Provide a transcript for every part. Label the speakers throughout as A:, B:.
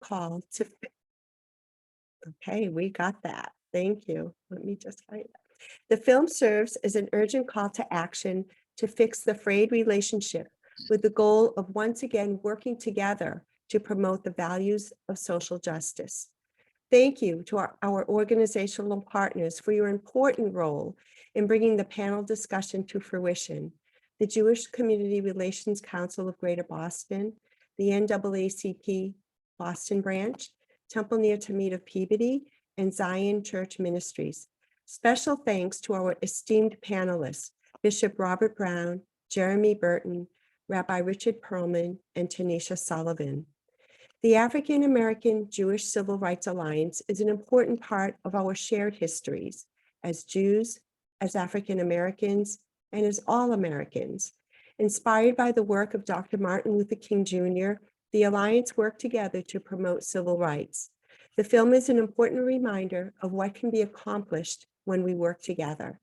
A: call to okay, we got that. Thank you. Let me just find that. The film serves as an urgent call to action to fix the frayed relationship with the goal of once again working together to promote the values of social justice. Thank you to our organizational partners for your important role in bringing the panel discussion to fruition. The Jewish Community Relations Council of Greater Boston, the NAACP Boston branch, Temple near Tamid of Peabody, and Zion Church Ministries. Special thanks to our esteemed panelists, Bishop Robert Brown, Jeremy Burton, Rabbi Richard Perlman, and Tanisha Sullivan. The African American Jewish Civil Rights Alliance is an important part of our shared histories as Jews, as African Americans, and as all Americans. Inspired by the work of Dr. Martin Luther King Jr., the Alliance worked together to promote civil rights. The film is an important reminder of what can be accomplished when we work together.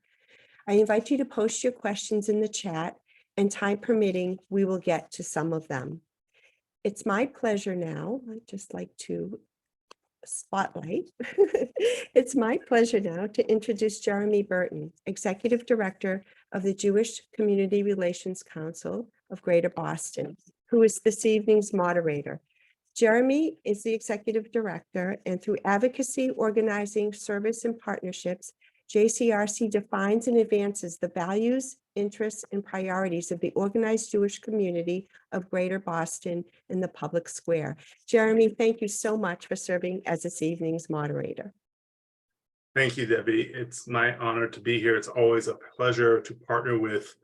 A: I invite you to post your questions in the chat, and time permitting, we will get to some of them. It's my pleasure now, I'd just like to spotlight. It's my pleasure now to introduce Jeremy Burton, Executive Director of the Jewish Community Relations Council of Greater Boston, who is this evening's moderator. Jeremy is the Executive Director, and through advocacy, organizing, service, and partnerships, JCRC defines and advances the values, interests, and priorities of the organized Jewish community of Greater Boston in the public square. Jeremy, thank you so much for serving as this evening's moderator.
B: Thank you, Debbie. It's my honor to be here. It's always a pleasure to partner with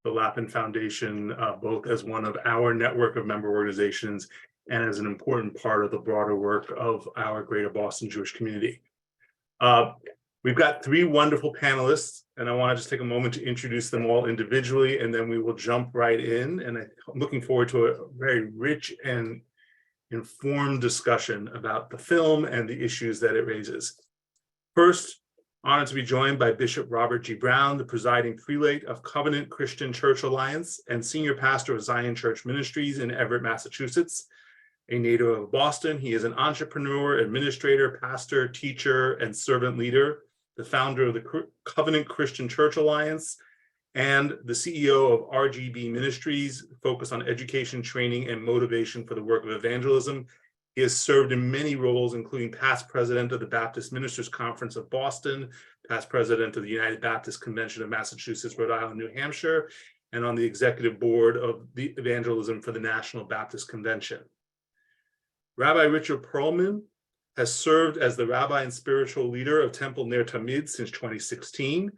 B: the Lappin Foundation, both as one of our network of member organizations and as an important part of the broader work of our Greater Boston Jewish community. We've got three wonderful panelists, and I want to just take a moment to introduce them all individually, and then we will jump right in. And I'm looking forward to a very rich and informed discussion about the film and the issues that it raises. First, honored to be joined by Bishop Robert G. Brown, the presiding prelate of Covenant Christian Church Alliance and senior pastor of Zion Church Ministries in Everett, Massachusetts. A native of Boston, he is an entrepreneur, administrator, pastor, teacher, and servant leader, the founder of the Covenant Christian Church Alliance, and the CEO of RGB Ministries, focused on education, training, and motivation for the work of evangelism. He has served in many roles, including past president of the Baptist Ministers Conference of Boston, past president of the United Baptist Convention of Massachusetts, Rhode Island, New Hampshire, and on the executive board of the Evangelism for the National Baptist Convention. Rabbi Richard Perlman has served as the rabbi and spiritual leader of Temple near Tamid since 2016.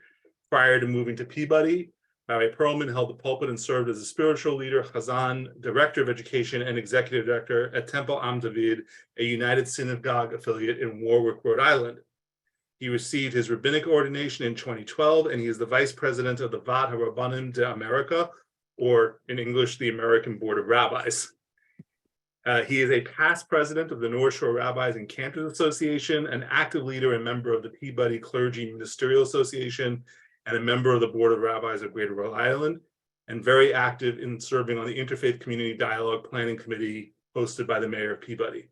B: Prior to moving to Peabody, Rabbi Perlman held the pulpit and served as a spiritual leader, Chazan, director of education, and executive director at Temple Am David, a United Synagogue affiliate in Warwick, Rhode Island. He received his rabbinic ordination in 2012, and he is the vice president of the Vad HaRabbanim d'America, or in English, the American Board of Rabbis. He is a past president of the North Shore Rabbis and Cantors Association, an active leader and member of the Peabody Clergy Ministerial Association, and a member of the Board of Rabbis of Greater Rhode Island, and very active in serving on the Interfaith Community Dialogue Planning Committee hosted by the Mayor of Peabody.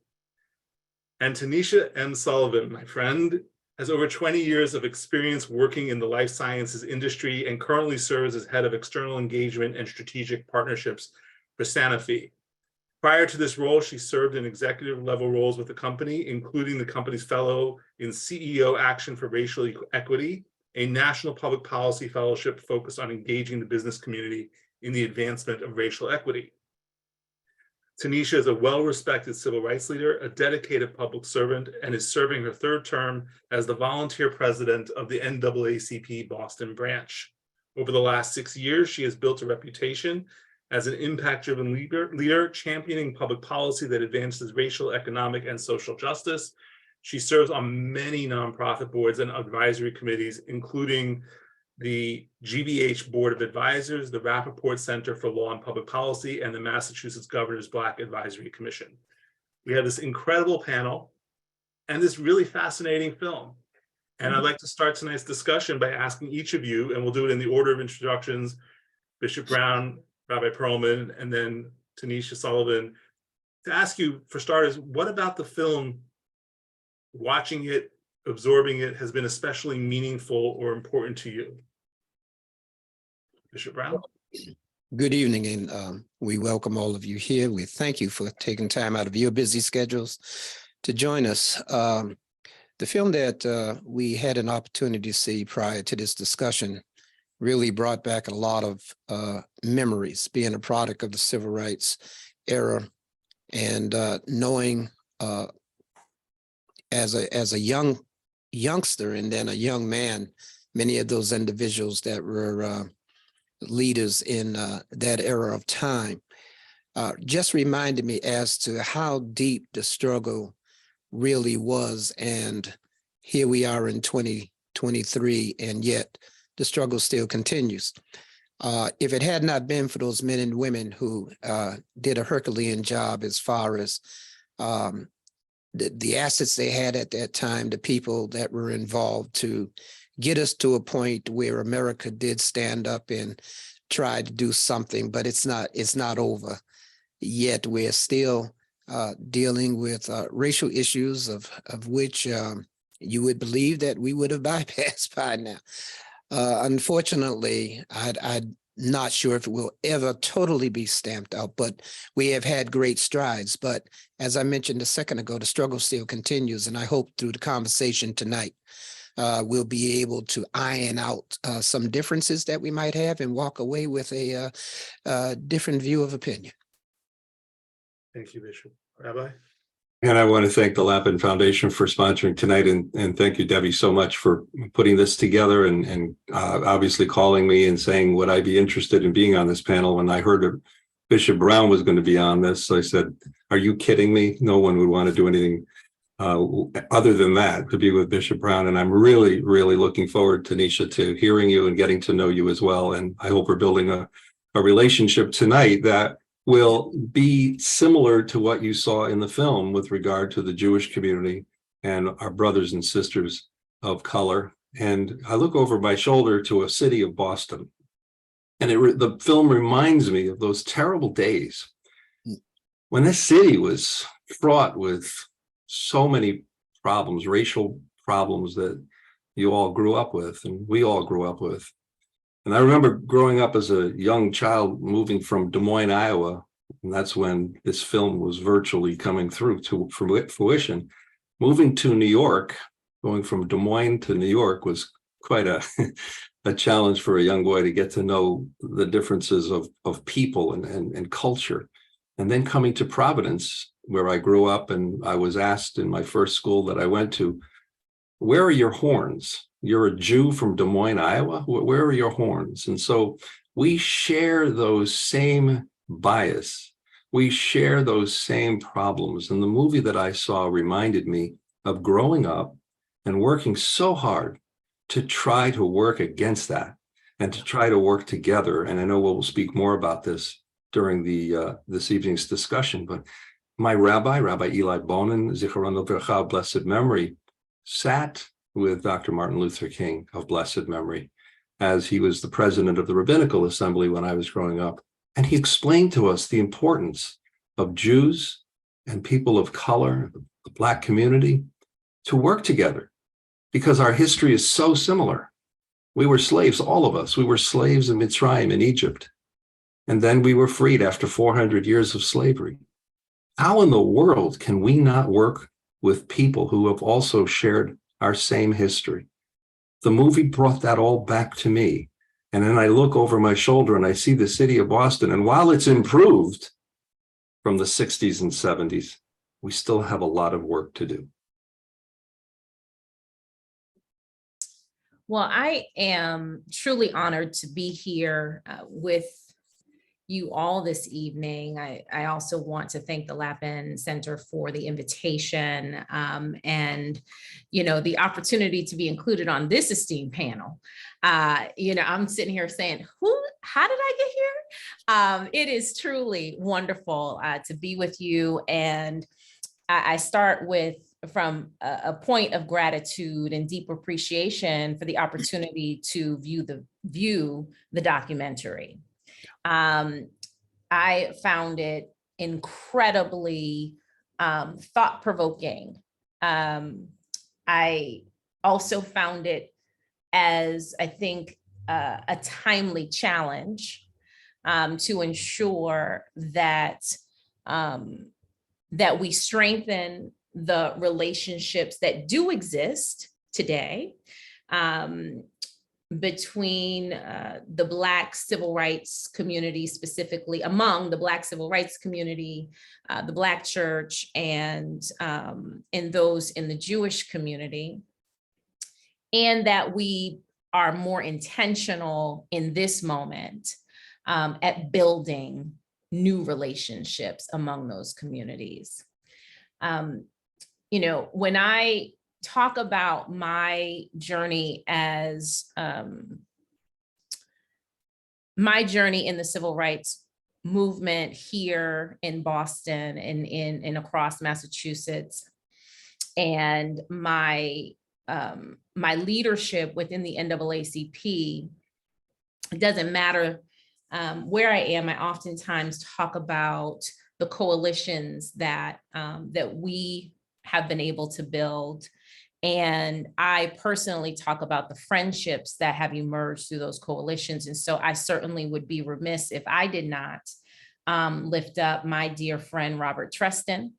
B: And Tanisha M. Sullivan, my friend, has over 20 years of experience working in the life sciences industry and currently serves as head of external engagement and strategic partnerships for Sanofi. Prior to this role, she served in executive level roles with the company, including the company's fellow in CEO Action for Racial Equity, a national public policy fellowship focused on engaging the business community in the advancement of racial equity. Tanisha is a well-respected civil rights leader, a dedicated public servant, and is serving her third term as the volunteer president of the NAACP Boston branch. Over the last 6 years, she has built a reputation as an impact-driven leader, championing public policy that advances racial, economic, and social justice. She serves on many nonprofit boards and advisory committees, including the GBH Board of Advisors, the Rappaport Center for Law and Public Policy, and the Massachusetts Governor's Black Advisory Commission. We have this incredible panel and this really fascinating film. And I'd like to start tonight's discussion by asking each of you, and we'll do it in the order of introductions, Bishop Brown, Rabbi Perlman, and then Tanisha Sullivan, to ask you, for starters, what about the film, watching it, absorbing it, has been especially meaningful or important to you? Bishop Brown?
C: Good evening, and we welcome all of you here. We thank you for taking time out of your busy schedules to join us. The film that we had an opportunity to see prior to this discussion really brought back a lot of memories, being a product of the civil rights era, and knowing as a youngster and then a young man, many of those individuals that were leaders in that era of time, just reminded me as to how deep the struggle really was. And here we are in 2023, and yet the struggle still continues. If it had not been for those men and women who did a Herculean job as far as the assets they had at that time, the people that were involved to get us to a point where America did stand up and try to do something, but it's not over yet. We're still dealing with racial issues of which you would believe that we would have bypassed by now. Unfortunately, I'm not sure if it will ever totally be stamped out, but we have had great strides. But as I mentioned a second ago, the struggle still continues, and I hope through the conversation tonight, we'll be able to iron out some differences that we might have and walk away with a different view of opinion.
B: Thank you, Bishop. Rabbi?
D: And I want to thank the Lappin Foundation for sponsoring tonight, and thank you, Debbie, so much for putting this together and obviously calling me and saying, would I be interested in being on this panel? When I heard that Bishop Brown was going to be on this, I said, are you kidding me? No one would want to do anything other than that, to be with Bishop Brown. And I'm really, really looking forward, Tanisha, to hearing you and getting to know you as well. And I hope we're building a relationship tonight that will be similar to what you saw in the film with regard to the Jewish community and our brothers and sisters of color. And I look over my shoulder to a city of Boston, and the film reminds me of those terrible days when this city was fraught with so many problems, racial problems that you all grew up with and we all grew up with. And I remember growing up as a young child, moving from Des Moines, Iowa, and that's when this film was virtually coming through to fruition. Moving to New York, going from Des Moines to New York was quite a challenge for a young boy to get to know the differences of people and culture. And then coming to Providence, where I grew up, and I was asked in my first school that I went to, where are your horns? You're a Jew from Des Moines, Iowa? Where are your horns? And so we share those same bias. We share those same problems. And the movie that I saw reminded me of growing up and working so hard to try to work against that and to try to work together. And I know we'll speak more about this during this evening's discussion, but my Rabbi Eli Bonin, Zichron Livracha, of blessed memory, sat with Dr. Martin Luther King of blessed memory as he was the president of the Rabbinical Assembly when I was growing up. And he explained to us the importance of Jews and people of color, the Black community, to work together because our history is so similar. We were slaves, all of us. We were slaves in Mitzrayim, in Egypt. And then we were freed after 400 years of slavery. How in the world can we not work with people who have also shared our same history? The movie brought that all back to me. And then I look over my shoulder and I see the city of Boston. And while it's improved from the 60s and 70s, we still have a lot of work to do.
E: Well, I am truly honored to be here with you all this evening. I also want to thank the Lappin Center for the invitation and, the opportunity to be included on this esteemed panel. I'm sitting here saying, how did I get here? It is truly wonderful to be with you. And I start from a point of gratitude and deep appreciation for the opportunity to view the documentary. I found it incredibly thought-provoking. I also found it as, I think, a timely challenge to ensure that that we strengthen the relationships that do exist today between the Black civil rights community, specifically among the Black civil rights community, the Black church, and those in the Jewish community, and that we are more intentional in this moment at building new relationships among those communities. You know, when I talk about my journey as my journey in the civil rights movement here in Boston and across Massachusetts, and my my leadership within the NAACP, it doesn't matter where I am. I oftentimes talk about the coalitions that that we have been able to build. And I personally talk about the friendships that have emerged through those coalitions. And so I certainly would be remiss if I did not lift up my dear friend, Robert Treston,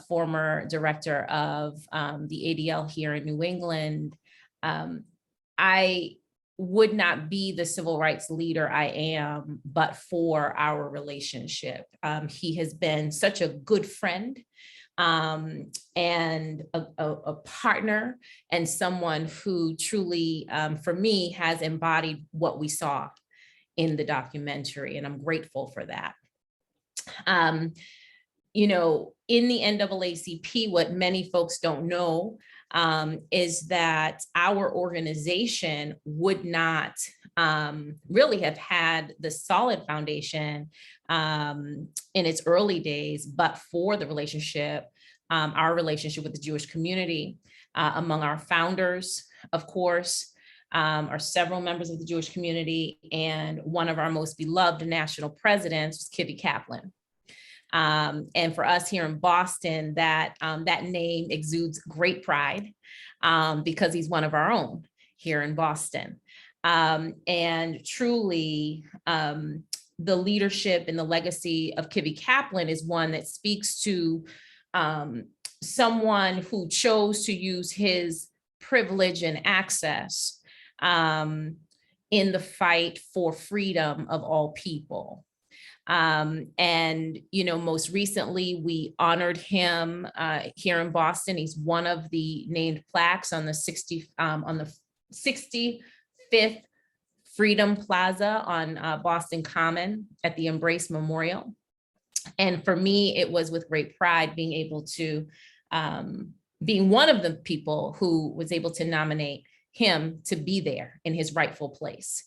E: former director of the ADL here in New England. I would not be the civil rights leader I am, but for our relationship. He has been such a good friend and a partner, and someone who truly, for me, has embodied what we saw in the documentary, and I'm grateful for that. You know, in the NAACP, what many folks don't know is that our organization would not really have had the solid foundation in its early days, but for the relationship, our relationship with the Jewish community. Among our founders, of course, are several members of the Jewish community, and one of our most beloved national presidents was Kivy Kaplan. And for us here in Boston, that name exudes great pride because he's one of our own here in Boston. And truly, the leadership and the legacy of Kivy Kaplan is one that speaks to someone who chose to use his privilege and access in the fight for freedom of all people. And, you know, most recently we honored him here in Boston. He's one of the named plaques on the 65th Freedom Plaza on Boston Common at the Embrace Memorial. And for me, it was with great pride being able to, being one of the people who was able to nominate him to be there in his rightful place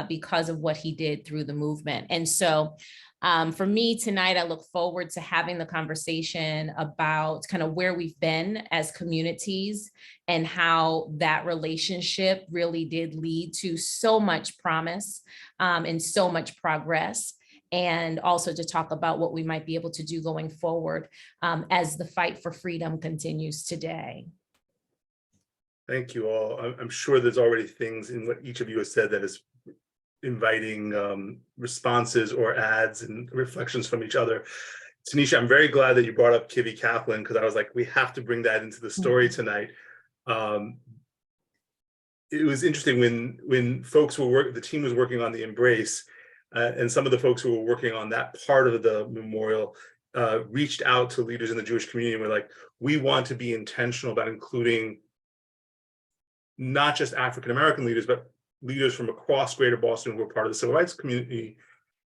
E: because of what he did through the movement. And so for me tonight, I look forward to having the conversation about kind of where we've been as communities and how that relationship really did lead to so much promise and so much progress. And also to talk about what we might be able to do going forward as the fight for freedom continues today.
B: Thank you all. I'm sure there's already things in what each of you has said that is inviting responses or adds and reflections from each other. Tanisha, I'm very glad that you brought up Kivy Kaplan, because I was like, we have to bring that into the story tonight. It was interesting when folks were the team was working on the Embrace, and some of the folks who were working on that part of the memorial reached out to leaders in the Jewish community and were like, we want to be intentional about including not just African-American leaders, but leaders from across Greater Boston who were part of the civil rights community.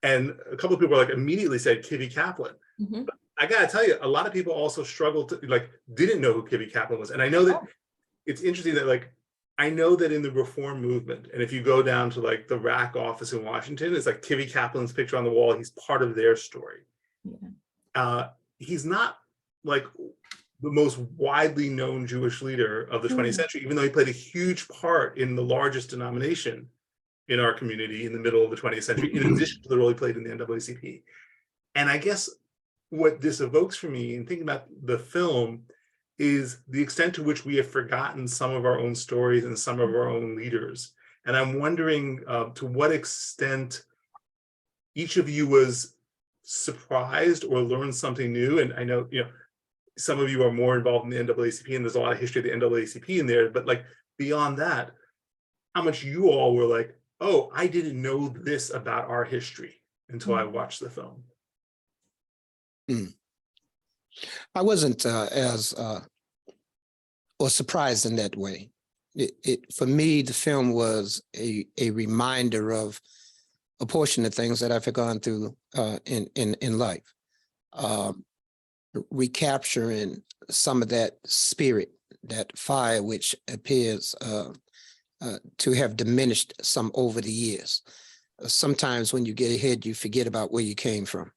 B: And a couple of people like immediately said Kivy Kaplan.
E: Mm-hmm.
B: I gotta tell you, a lot of people also struggled to didn't know who Kivy Kaplan was. And I know that it's interesting that I know that in the reform movement, and if you go down to the RAC office in Washington, it's Kivy Kaplan's picture on the wall. He's part of their story. Yeah. He's not the most widely known Jewish leader of the 20th century, even though he played a huge part in the largest denomination in our community in the middle of the 20th century, in addition to the role he played in the NAACP. And I guess what this evokes for me in thinking about the film is the extent to which we have forgotten some of our own stories and some of our own leaders. And I'm wondering to what extent each of you was surprised or learned something new. And I know, some of you are more involved in the NAACP, and there's a lot of history of the NAACP in there, but like beyond that, how much you all were like, oh, I didn't know this about our history until I watched the film.
C: I wasn't as or surprised in that way. For me, the film was a reminder of a portion of things that I've gone through in life. Recapturing some of that spirit, that fire, which appears to have diminished some over the years. Sometimes when you get ahead, you forget about where you came from.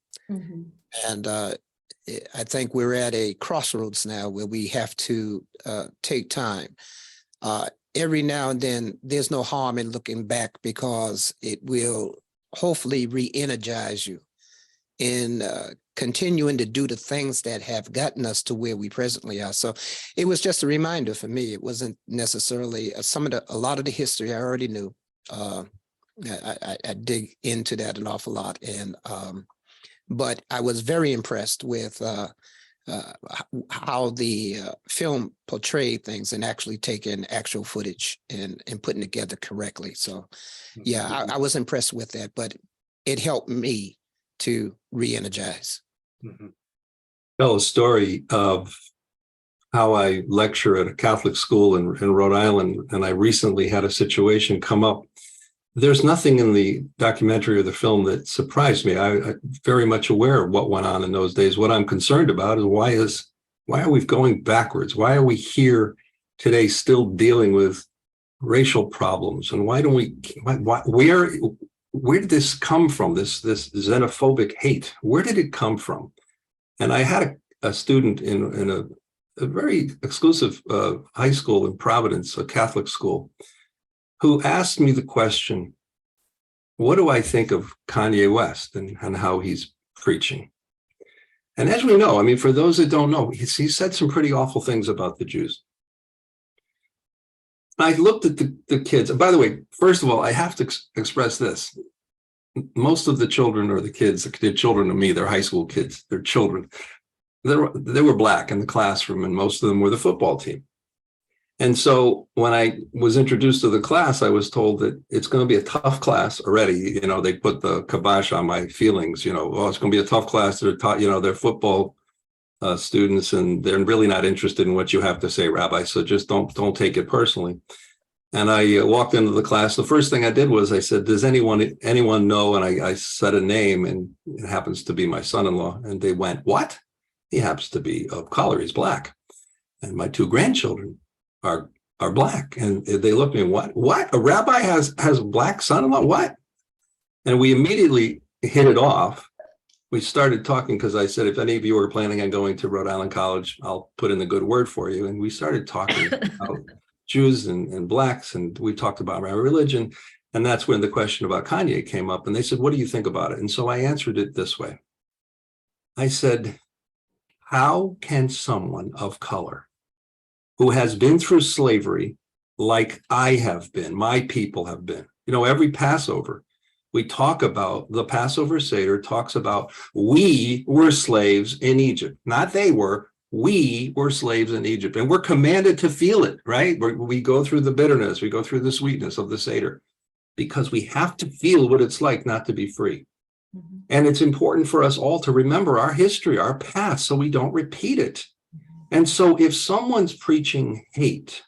C: And I think we're at a crossroads now where we have to take time. Every now and then, there's no harm in looking back, because it will hopefully re-energize you in continuing to do the things that have gotten us to where we presently are. So it was just a reminder for me. It wasn't necessarily a lot of the history I already knew. I dig into that an awful lot, and but I was very impressed with how the film portrayed things and actually taking actual footage and putting together correctly. So yeah, I was impressed with that, but it helped me to re-energize.
D: Tell a story of how I lecture at a Catholic school in Rhode Island, and I recently had a situation come up. There's nothing in the documentary or the film that surprised me. I'm very much aware of what went on in those days. What I'm concerned about is why are we going backwards? Why are we here today still dealing with racial problems? And why don't we, where did this come from? This xenophobic hate, where did it come from? And I had a student in a very exclusive high school in Providence, a Catholic school, who asked me the question, what do I think of Kanye West and how he's preaching? And as we know, I mean, for those that don't know, he said some pretty awful things about the Jews. I looked at the kids. And by the way, first of all, I have to express this. Most of the children, or the kids, they're children to me, they're high school kids, they're children. They were Black in the classroom, and most of them were the football team. And so when I was introduced to the class, I was told that it's going to be a tough class already. They put the kibosh on my feelings, oh, it's going to be a tough class. They're taught, they're football students, and they're really not interested in what you have to say, Rabbi. So just don't take it personally. And I walked into the class. The first thing I did was I said, does anyone know? And I said a name, and it happens to be my son-in-law. And they went, what? He happens to be of color. He's Black. And my two grandchildren are Black. And they looked at me, what? A rabbi has a Black son-in-law? What? And we immediately hit it off. We started talking because I said, if any of you are planning on going to Rhode Island College, I'll put in the good word for you. And we started talking about Jews and Blacks, and we talked about our religion. And that's when the question about Kanye came up. And they said, what do you think about it? And so I answered it this way. I said, how can someone of color who has been through slavery like I have been, my people have been, every Passover, we talk about, the Passover Seder talks about, we were slaves in Egypt, not they were. We were slaves in Egypt, and we're commanded to feel it, right? We go through the bitterness, we go through the sweetness of the Seder, because we have to feel what it's like not to be free. And it's important for us all to remember our history, our past, so we don't repeat it. And so if someone's preaching hate,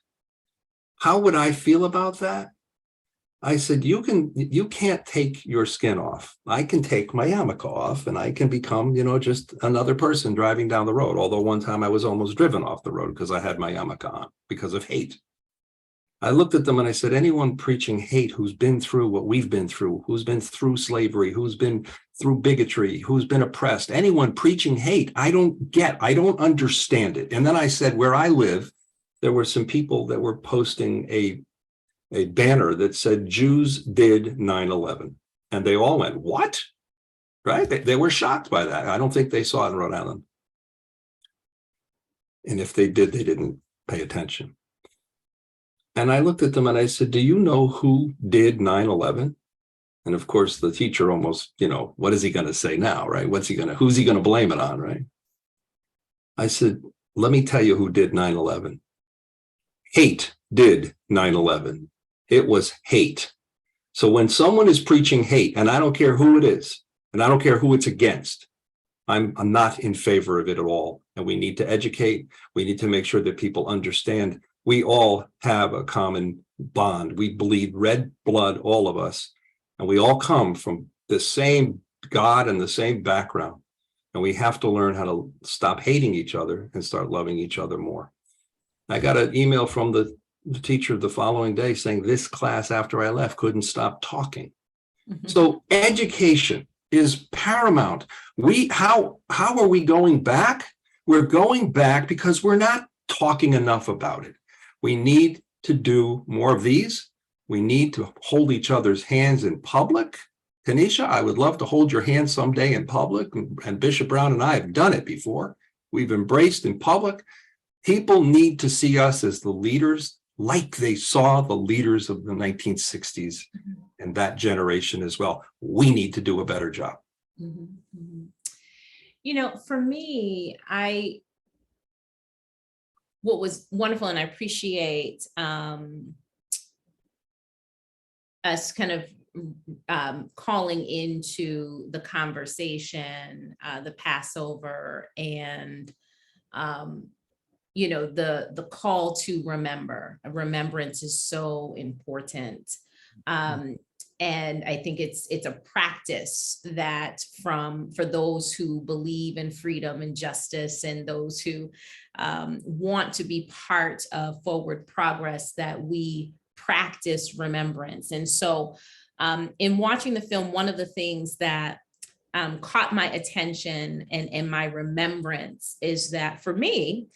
D: how would I feel about that? I said, you can't take your skin off. I can take my yarmulke off, and I can become, just another person driving down the road. Although one time I was almost driven off the road because I had my yarmulke on because of hate. I looked at them and I said, anyone preaching hate who's been through what we've been through, who's been through slavery, who's been through bigotry, who's been oppressed, anyone preaching hate, I don't understand it. And then I said, where I live, there were some people that were posting a banner that said Jews did 9/11. And they all went, what? right? They were shocked by that. I don't think they saw it in Rhode Island. And if they did, they didn't pay attention. And I looked at them and I said, do you know who did 9/11? And of course, the teacher almost, what is he going to say now, right? Who's he going to blame it on, right? I said, let me tell you who did 9/11. Hate did 9/11. It was hate. So when someone is preaching hate, and I don't care who it is, and I don't care who it's against, I'm not in favor of it at all. And we need to educate. We need to make sure that people understand we all have a common bond. We bleed red blood, all of us, and we all come from the same God and the same background. And we have to learn how to stop hating each other and start loving each other more. I got an email from the teacher the following day saying this class after I left couldn't stop talking.
E: Mhm.
D: So education is paramount. How are we going back? We're going back because we're not talking enough about it. We need to do more of these. We need to hold each other's hands in public. Tanisha, I would love to hold your hand someday in public, and Bishop Brown and I have done it before. We've embraced in public. People need to see us as the leaders like they saw the leaders of the 1960s and that generation as well. We need to do a better job.
E: Mhm, mhm. For me, what was wonderful, and I appreciate us kind of calling into the conversation, the Passover, and the call to remember. Remembrance is so important. And I think it's a practice that for those who believe in freedom and justice, and those who want to be part of forward progress, that we practice remembrance. And so in watching the film, one of the things that caught my attention and my remembrance is that for me,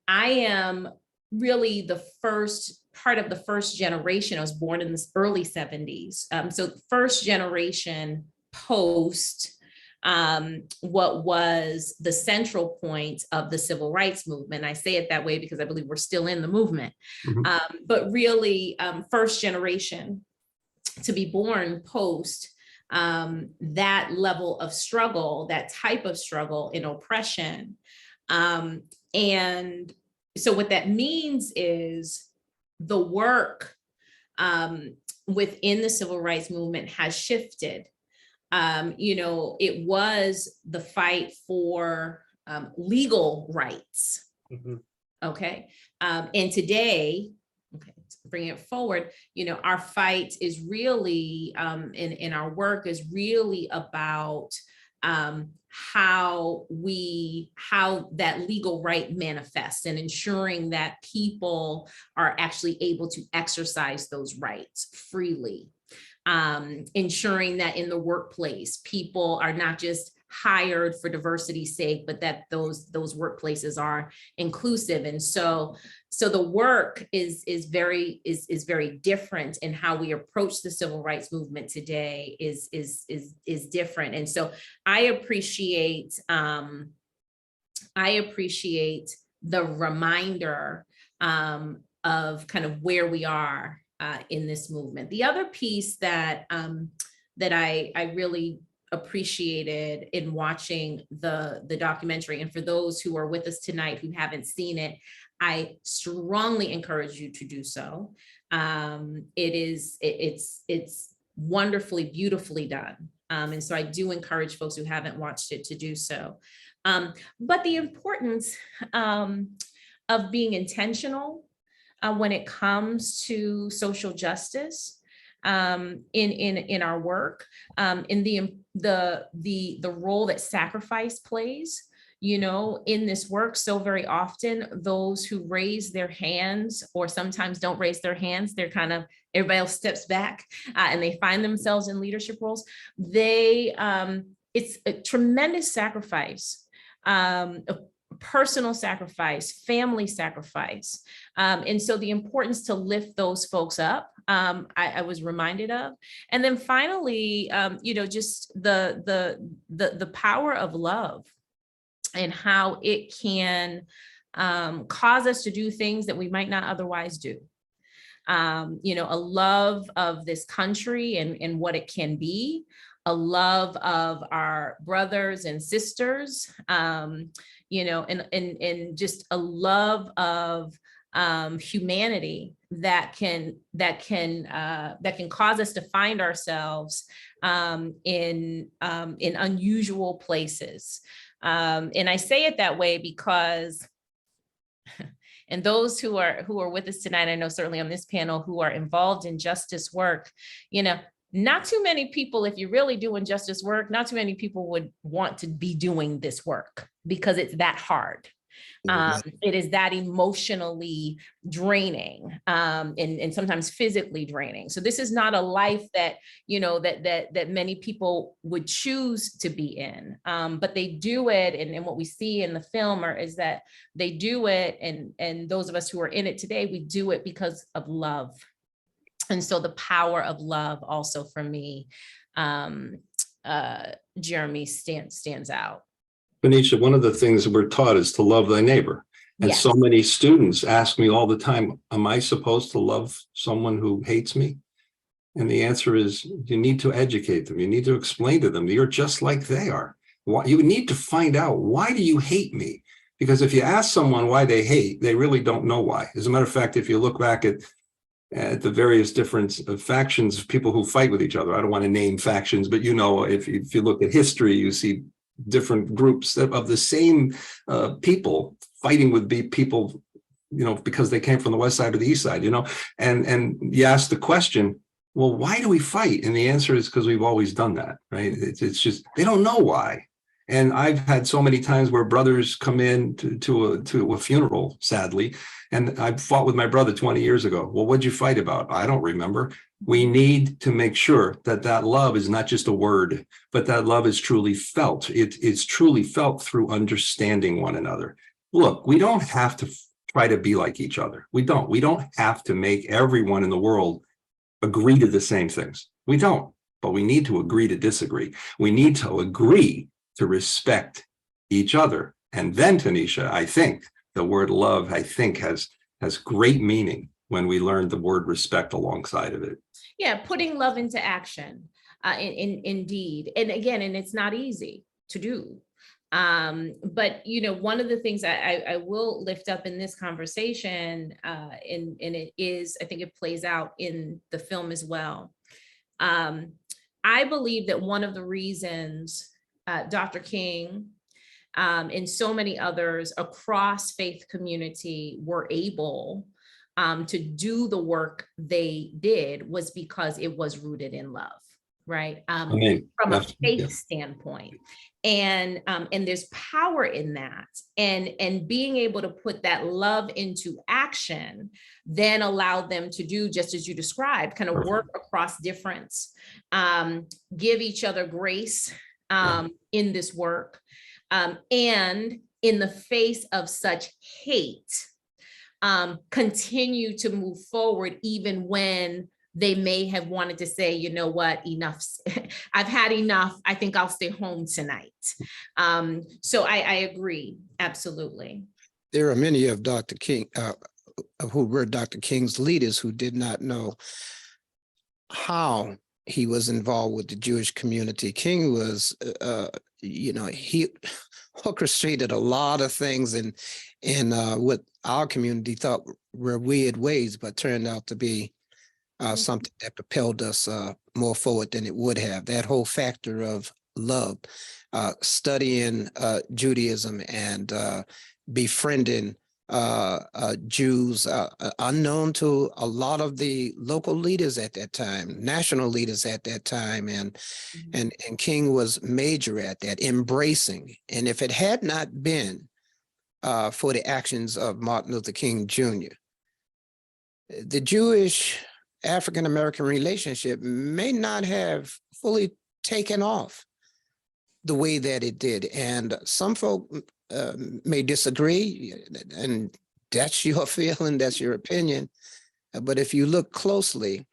E: I am really the first part of the first generation. I was born in the early 70s. So first generation post what was the central point of the civil rights movement. I say it that way because I believe we're still in the movement. But really first generation to be born post that level of struggle, that type of struggle in oppression. And so what that means is the work within the civil rights movement has shifted. It was the fight for legal rights. Okay. And today, bring it forward, our fight is really, in our work is really about how that legal right manifests, and ensuring that people are actually able to exercise those rights freely. Ensuring that in the workplace, people are not just hired for diversity's sake, but that those workplaces are inclusive. And so the work is very different, and how we approach the civil rights movement today is different. And so I appreciate the reminder of kind of where we are in this movement. The other piece that I really appreciated in watching the documentary, and for those who are with us tonight who haven't seen it, I strongly encourage you to do so. It's wonderfully, beautifully done. And so I do encourage folks who haven't watched it to do so. But the importance of being intentional when it comes to social justice in our work, in the role that sacrifice plays, in this work. So very often those who raise their hands, or sometimes don't raise their hands, they're kind of, everybody else steps back and they find themselves in leadership roles. It's a tremendous sacrifice personal sacrifice, family sacrifice. And so the importance to lift those folks up, I was reminded of. And then finally, just the power of love and how it can cause us to do things that we might not otherwise do. A love of this country and what it can be, a love of our brothers and sisters, and just a love of humanity that can cause us to find ourselves in unusual places. And I say it that way because and those who are with us tonight, I know certainly on this panel, who are involved in justice work, not too many people, if you're really doing justice work, not too many people would want to be doing this work because it's that hard. It is that emotionally draining, and sometimes physically draining. So this is not a life that, that many people would choose to be in, but they do it. And what we see in the film is that they do it. And those of us who are in it today, we do it because of love. And so the power of love also for me, Jeremy, stands out.
D: Benicia, one of the things we're taught is to love thy neighbor. And
E: Yes.
D: so many students ask me all the time, am I supposed to love someone who hates me? And the answer is, you need to educate them. You need to explain to them, you're just like they are. You need to find out, why do you hate me? Because if you ask someone why they hate, they really don't know why. As a matter of fact, if you look back at the various different factions of people who fight with each other, I don't want to name factions, but if you look at history, you see different groups of the same people fighting with people, because they came from the west side or the east side, and you ask the question, well, why do we fight? And the answer is because we've always done that, right? It's just, they don't know why. And I've had so many times where brothers come in to a funeral, sadly, and I fought with my brother 20 years ago. Well, what'd you fight about? I don't remember. We need to make sure that love is not just a word, but that love is truly felt. It is truly felt through understanding one another. Look, we don't have to try to be like each other. We don't have to make everyone in the world agree to the same things. We don't, but we need to agree to disagree. We need to agree to respect each other. And then, Tanisha, I think the word love, has great meaning when we learn the word respect alongside of it.
E: Yeah, putting love into action, indeed. And again, it's not easy to do. But one of the things I will lift up in this conversation, and it is, I think it plays out in the film as well. I believe that one of the reasons Dr. King and so many others across faith community were able to do the work they did was because it was rooted in love, right? From a faith standpoint. And there's power in that. And being able to put that love into action then allowed them to do, just as you described, kind of work across difference, give each other grace in this work. And in the face of such hate, continue to move forward, even when they may have wanted to say, you know what, enough, I've had enough, I think I'll stay home tonight. So I agree, absolutely.
C: There are many of Dr. King, who were Dr. King's leaders, who did not know how he was involved with the Jewish community. King was, he orchestrated a lot of things in what our community thought were weird ways, but turned out to be something that propelled us more forward than it would have. That whole factor of love, studying Judaism and befriending Jews unknown to a lot of the local leaders at that time, national leaders at that time, and King was major at that, embracing. And if it had not been for the actions of Martin Luther King Jr., the Jewish African-American relationship may not have fully taken off the way that it did. And some folk may disagree, and that's your feeling, that's your opinion. But if you look closely,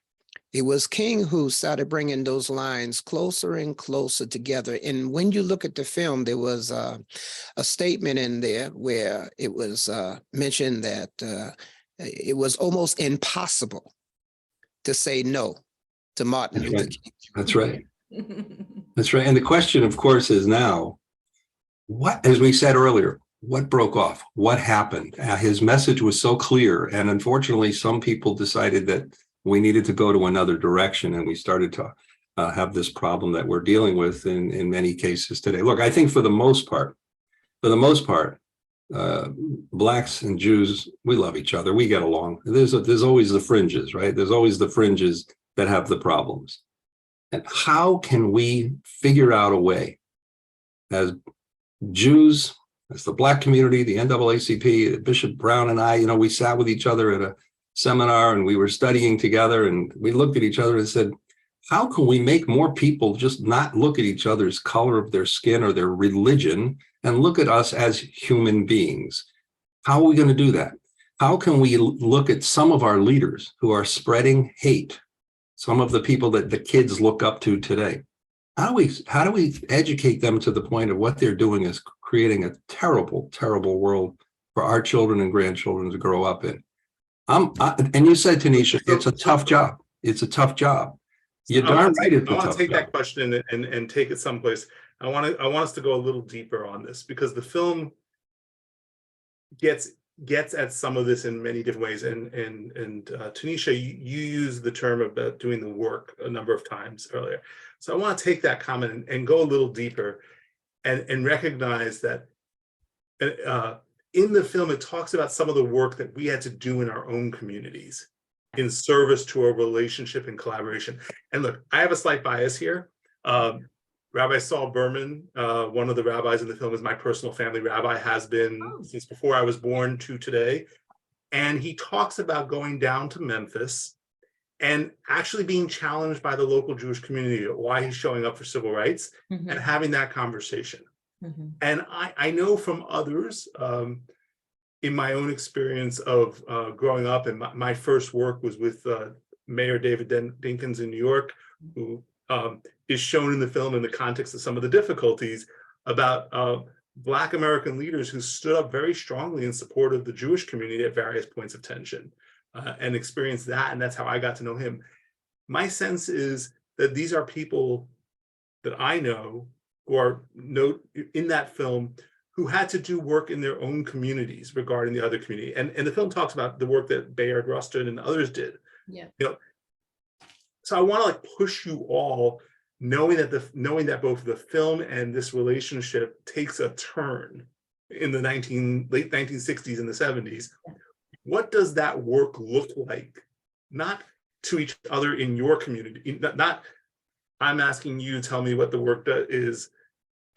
C: it was King who started bringing those lines closer and closer together. And when you look at the film, there was a statement in there where it was mentioned that it was almost impossible to say no to Martin
D: That's
C: Luther
D: right.
C: King.
D: That's right. That's right. And the question, of course, is now, what, as we said earlier, what broke off? What happened? His message was so clear. And unfortunately, some people decided that we needed to go to another direction. And we started to have this problem that we're dealing with in many cases today. Look, I think for the most part, Blacks and Jews, we love each other. We get along. There's always the fringes, right? There's always the fringes that have the problems. And how can we figure out a way as Jews, as the Black community, the NAACP, Bishop Brown and I, we sat with each other at a seminar and we were studying together and we looked at each other and said, how can we make more people just not look at each other's color of their skin or their religion and look at us as human beings? How are we going to do that? How can we look at some of our leaders who are spreading hate, some of the people that the kids look up to today? How do we educate them to the point of what they're doing is creating a terrible, terrible world for our children and grandchildren to grow up in? And you said, Tanisha, it's a tough job. It's a tough job. You're darn right.
B: I want to take that question and take it someplace. I want us to go a little deeper on this because the film gets at some of this in many different ways. And Tanisha, you used the term about doing the work a number of times earlier. So I want to take that comment and go a little deeper and recognize that in the film, it talks about some of the work that we had to do in our own communities in service to a relationship and collaboration. And look, I have a slight bias here. Rabbi Saul Berman, one of the rabbis in the film, is my personal family rabbi, has been since before I was born to today. And he talks about going down to Memphis and actually being challenged by the local Jewish community, why he's showing up for civil rights and having that conversation. And I know from others, in my own experience of growing up, and my first work was with Mayor David Dinkins in New York, who is shown in the film in the context of some of the difficulties about Black American leaders who stood up very strongly in support of the Jewish community at various points of tension and experienced that. And that's how I got to know him. My sense is that these are people that I know who are in that film who had to do work in their own communities regarding the other community. And the film talks about the work that Bayard Rustin and others did.
E: Yeah.
B: So I want to push you all, knowing that both the film and this relationship takes a turn in the late 1960s and the 70s.
E: Yeah.
B: What does that work look like? Not to each other in your community, not I'm asking you to tell me what the work is,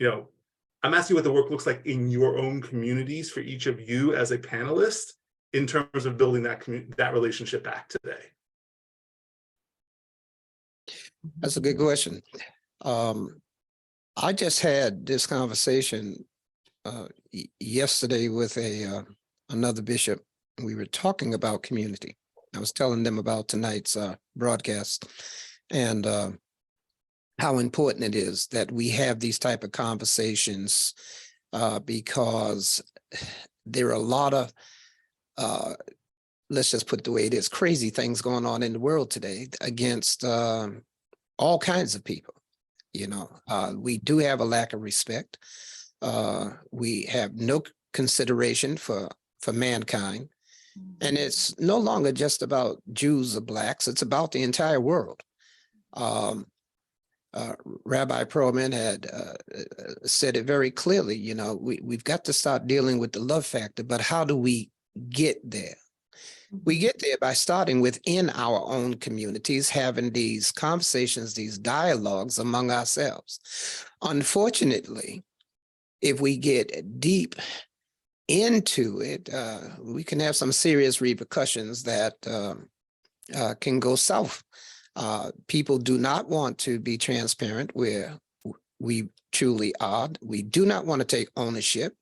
B: I'm asking you what the work looks like in your own communities for each of you as a panelist in terms of building that relationship back today.
C: That's a good question. I just had this conversation yesterday with another bishop. We were talking about community. I was telling them about tonight's broadcast and how important it is that we have these type of conversations because there are a lot of, let's just put it the way it is, crazy things going on in the world today against all kinds of people. We do have a lack of respect. We have no consideration for mankind. And it's no longer just about Jews or Blacks, it's about the entire world. Rabbi Perlman had said it very clearly, we've got to start dealing with the love factor, but how do we get there? We get there by starting within our own communities, having these conversations, these dialogues among ourselves. Unfortunately, if we get deep into it, we can have some serious repercussions that can go south. People do not want to be transparent where we truly are. We do not want to take ownership.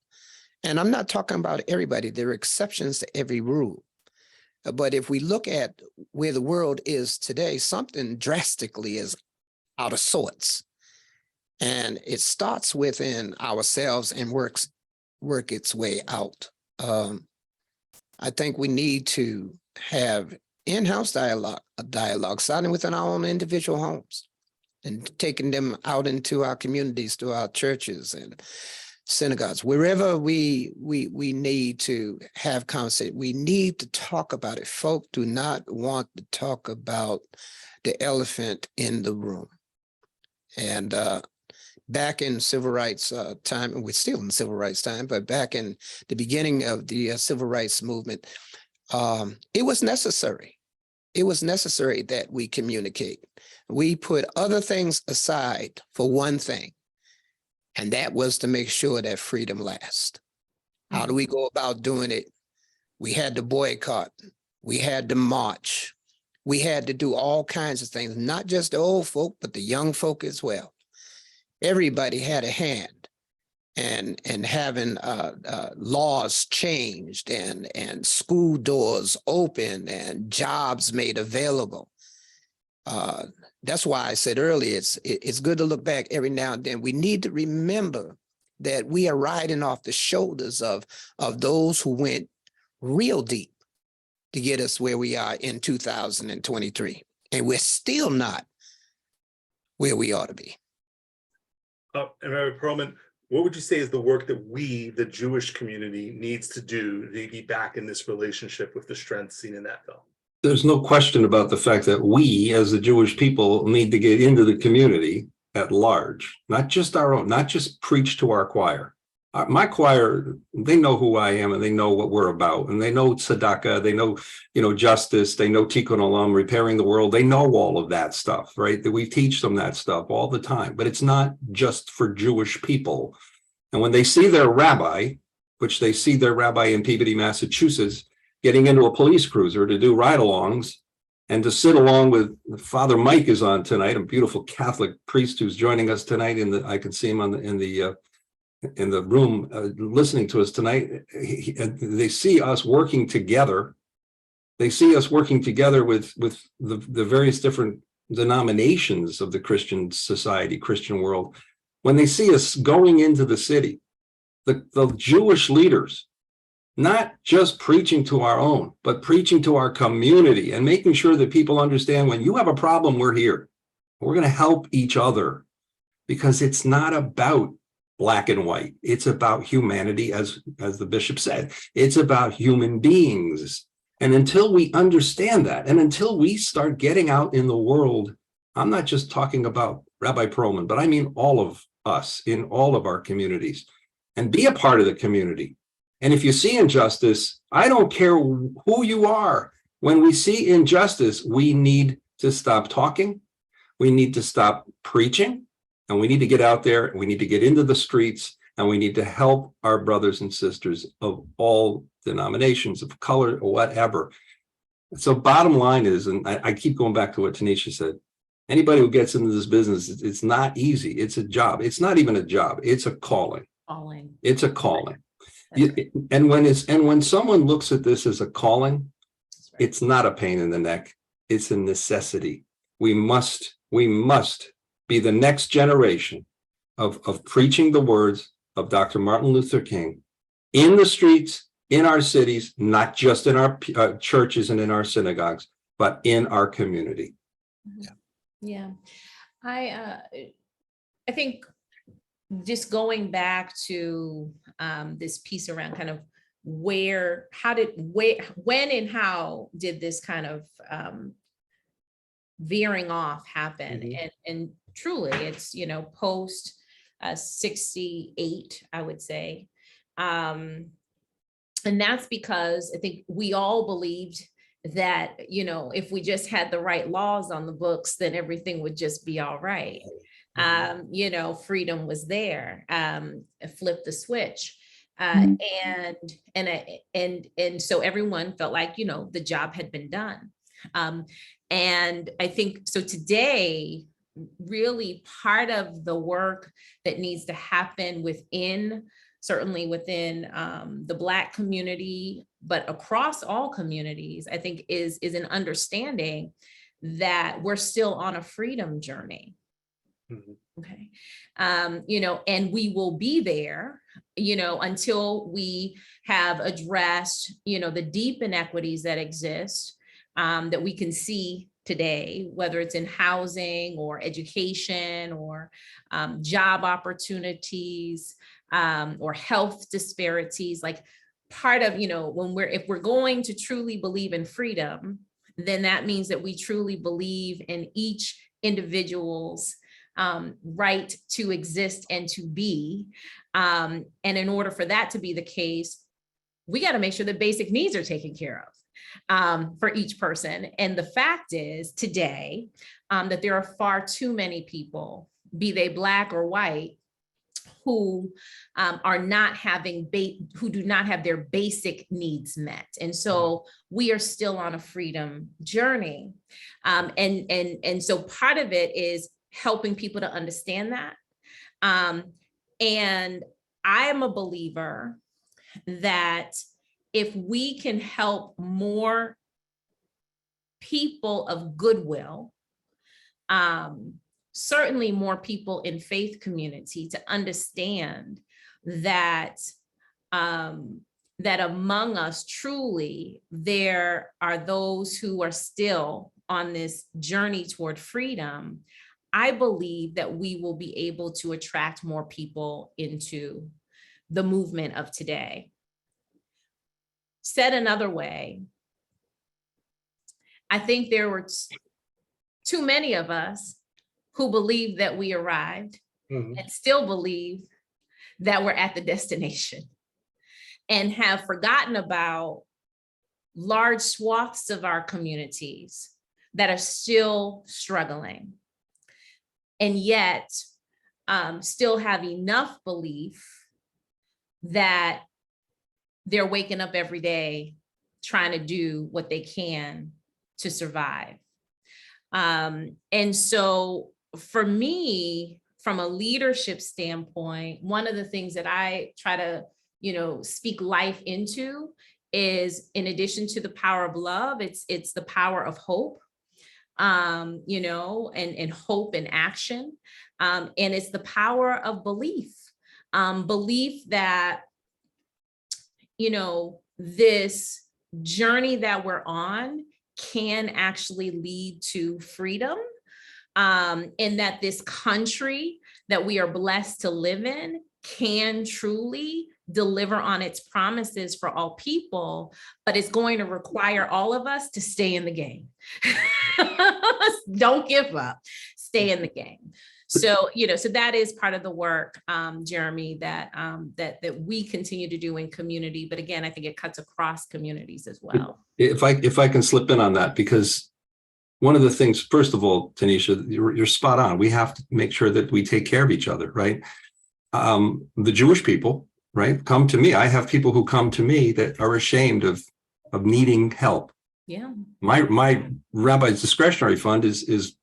C: And I'm not talking about everybody. There are exceptions to every rule. But if we look at where the world is today, something drastically is out of sorts. And it starts within ourselves and work its way out. I think we need to have in-house dialogue, starting within our own individual homes and taking them out into our communities, through our churches and synagogues, wherever we need to have conversation. We need to talk about it. Folk do not want to talk about the elephant in the room. And back in civil rights time, and we're still in civil rights time, but back in the beginning of the civil rights movement, it was necessary. It was necessary that we communicate. We put other things aside for one thing, and that was to make sure that freedom lasts. How do we go about doing it? We had to boycott. We had to march. We had to do all kinds of things, not just the old folk, but the young folk as well. Everybody had a hand and having laws changed and school doors open and jobs made available. That's why I said earlier, it's good to look back every now and then. We need to remember that we are riding off the shoulders of those who went real deep to get us where we are in 2023. And we're still not where we ought to be.
B: And Rabbi Perlman, what would you say is the work that we, the Jewish community, needs to do to be back in this relationship with the strength seen in that film?
D: There's no question about the fact that we, as the Jewish people, need to get into the community at large, not just our own, not just preach to our choir. My choir, they know who I am and they know what we're about, and they know tzedakah, they know, justice, they know tikkun olam, repairing the world. They know all of that stuff, right? That we teach them that stuff all the time, but it's not just for Jewish people. And when they see their rabbi, which they see their rabbi in Peabody, Massachusetts, getting into a police cruiser to do ride-alongs and to sit along with Father Mike is on tonight, a beautiful Catholic priest who's joining us tonight. I can see him in the room listening to us tonight. They see us working together. They see us working together with the various different denominations of the Christian society, Christian world. When they see us going into the city, the Jewish leaders, not just preaching to our own, but preaching to our community and making sure that people understand when you have a problem, we're here. We're going to help each other, because it's not about black and white. It's about humanity, as the bishop said. It's about human beings. And until we understand that, and until we start getting out in the world, I'm not just talking about Rabbi Perlman, but I mean all of us in all of our communities, and be a part of the community. And if you see injustice, I don't care who you are. When we see injustice, we need to stop talking. We need to stop preaching. And we need to get out there. We need to get into the streets. And we need to help our brothers and sisters of all denominations, of color, or whatever. So bottom line is, and I keep going back to what Tanisha said, anybody who gets into this business, it's not easy. It's a job. It's not even a job. It's a calling. It's a calling. And when someone looks at this as a calling, it's not a pain in the neck. It's a necessity. We must be the next generation of preaching the words of Dr. Martin Luther King in the streets, in our cities, not just in our churches and in our synagogues, but in our community.
E: Yeah. I think just going back to this piece around kind of when and how did this kind of veering off happen?
B: Mm-hmm.
E: And truly it's, post 68, I would say. And that's because I think we all believed that, if we just had the right laws on the books, then everything would just be all right. Freedom was there, flip the switch. And so everyone felt like, the job had been done. And I think, so today, really part of the work that needs to happen within certainly within the Black community, but across all communities, I think is an understanding that we're still on a freedom journey.
B: Mhm.
E: Okay. And we will be there, until we have addressed, the deep inequities that exist, that we can see today, whether it's in housing or education or job opportunities, or health disparities. Like part of, if we're going to truly believe in freedom, then that means that we truly believe in each individual's right to exist and to be. And in order for that to be the case, we got to make sure that basic needs are taken care of for each person. And the fact is today that there are far too many people, be they Black or white, who are not having who do not have their basic needs met. And so we are still on a freedom journey. And so part of it is helping people to understand that. And I am a believer that if we can help more people of goodwill, certainly more people in faith community, to understand that that among us truly there are those who are still on this journey toward freedom, I believe that we will be able to attract more people into the movement of today. Said another way, I think there were too many of us who believe that we arrived and still believe that we're at the destination, and have forgotten about large swaths of our communities that are still struggling, and yet still have enough belief that they're waking up every day trying to do what they can to survive. And so for me, from a leadership standpoint, one of the things that I try to, speak life into is, in addition to the power of love, it's the power of hope, and hope and action. And it's the power of belief, belief that, this journey that we're on can actually lead to freedom, and that this country that we are blessed to live in can truly deliver on its promises for all people, but it's going to require all of us to stay in the game. Don't give up, stay in the game. So, so that is part of the work, Jeremy, that we continue to do in community. But again, I think it cuts across communities as well.
D: If I can slip in on that, because one of the things, first of all, Tanisha, you're spot on. We have to make sure that we take care of each other, right? The Jewish people, right, come to me. I have people who come to me that are ashamed of needing help.
E: Yeah.
D: My rabbi's discretionary fund is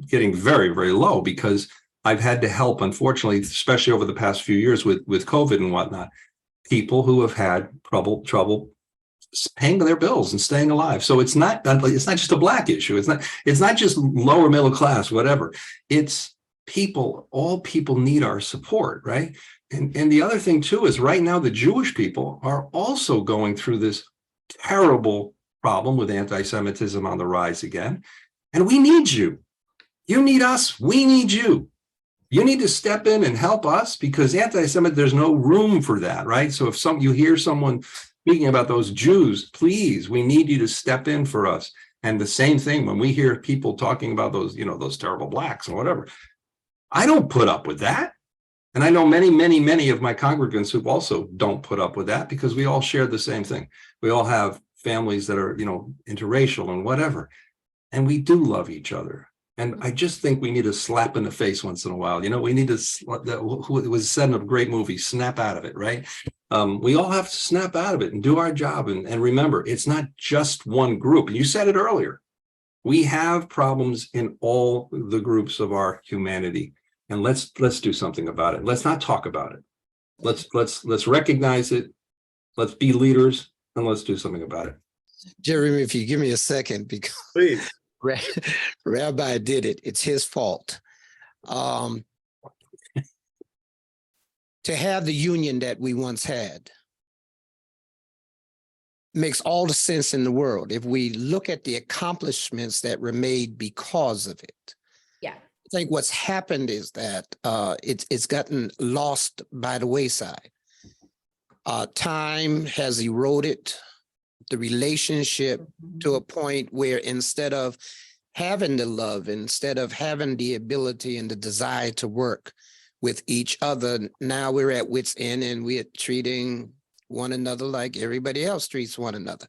D: getting very, very low, because I've had to help, unfortunately, especially over the past few years with COVID and whatnot, people who have had trouble paying their bills and staying alive. So it's not just a Black issue. It's not just lower middle class, whatever. It's people. All people need our support, right? And the other thing too is, right now the Jewish people are also going through this terrible problem with anti-Semitism on the rise again. And we need you. You need us. We need you. You need to step in and help us, because anti-Semitic, there's no room for that, right? So if you hear someone speaking about those Jews, please, we need you to step in for us. And the same thing when we hear people talking about those, those terrible Blacks or whatever. I don't put up with that. And I know many, many, many of my congregants who also don't put up with that, because we all share the same thing. We all have families that are, interracial and whatever. And we do love each other. And I just think we need a slap in the face once in a while. We need to, it was said in a great movie, snap out of it, right? We all have to snap out of it and do our job. And remember, it's not just one group. And you said it earlier. We have problems in all the groups of our humanity. And let's do something about it. Let's not talk about it. Let's recognize it. Let's be leaders and let's do something about it.
C: Jeremy, if you give me a second, because
B: Please.
C: Rabbi did it, it's his fault. To have the union that we once had makes all the sense in the world if we look at the accomplishments that were made because of it.
E: Yeah.
C: I think what's happened is that it's gotten lost by the wayside. Time has eroded the relationship to a point where instead of having the love, instead of having the ability and the desire to work with each other, now we're at wit's end and we're treating one another like everybody else treats one another.